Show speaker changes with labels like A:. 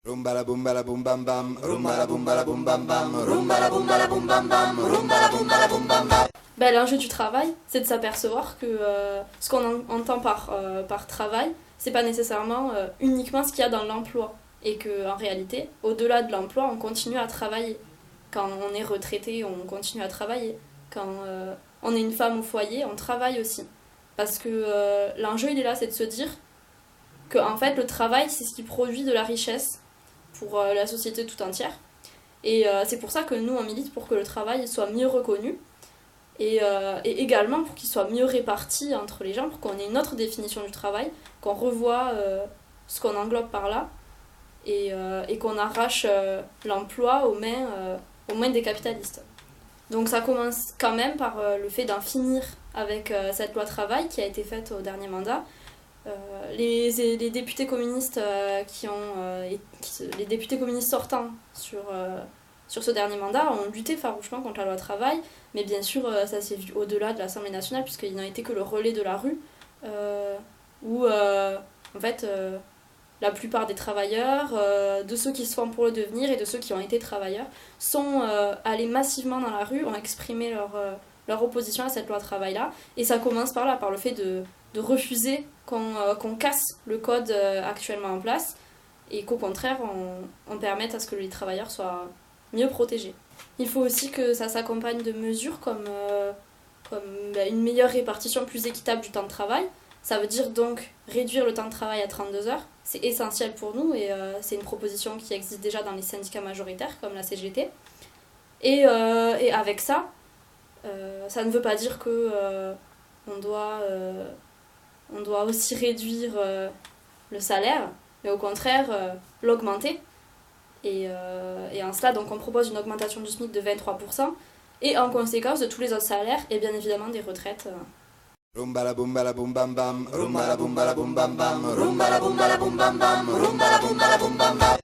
A: Rumba la boom la boom bam bam, rumba la boom la boom bam bam, rumba la boom la boom bam bam, rumba la boom la boom bam bam.
B: Ben, l'enjeu du travail, c'est de s'apercevoir que ce qu'on entend par travail, c'est pas nécessairement uniquement ce qu'il y a dans l'emploi. Et qu'en réalité, au-delà de l'emploi, on continue à travailler. Quand on est retraité, on continue à travailler. Quand on est une femme au foyer, on travaille aussi. Parce que l'enjeu, il est là, c'est de se dire que en fait, le travail, c'est ce qui produit de la richesse pour la société tout entière. Et c'est pour ça que nous, on milite pour que le travail soit mieux reconnu et également pour qu'il soit mieux réparti entre les gens, pour qu'on ait une autre définition du travail, qu'on revoie ce qu'on englobe par là et qu'on arrache l'emploi aux mains des capitalistes. Donc ça commence quand même par le fait d'en finir avec cette loi travail qui a été faite au dernier mandat. Les députés communistes les députés communistes sortants sur ce dernier mandat ont lutté farouchement contre la loi travail, mais bien sûr ça s'est vu au-delà de l'Assemblée nationale puisqu'ils n'ont été que le relais de la rue où en fait la plupart des travailleurs, de ceux qui se font pour le devenir et de ceux qui ont été travailleurs, sont allés massivement dans la rue, ont exprimé leur opposition à cette loi travail-là. Et ça commence par là, par le fait de refuser qu'on casse le code actuellement en place et qu'au contraire, on permette à ce que les travailleurs soient mieux protégés. Il faut aussi que ça s'accompagne de mesures comme une meilleure répartition plus équitable du temps de travail. Ça veut dire donc réduire le temps de travail à 32 heures. C'est essentiel pour nous et c'est une proposition qui existe déjà dans les syndicats majoritaires comme la CGT. Et avec ça, ça ne veut pas dire que on doit aussi réduire le salaire, mais au contraire l'augmenter. Et en cela, donc, on propose une augmentation du SMIC de 23% et en conséquence de tous les autres salaires et bien évidemment des retraites.
A: Rumba la boom bam bam, rumba la boom la boom bam bam, rumba la boom bam bam, rumba la boom bam bam.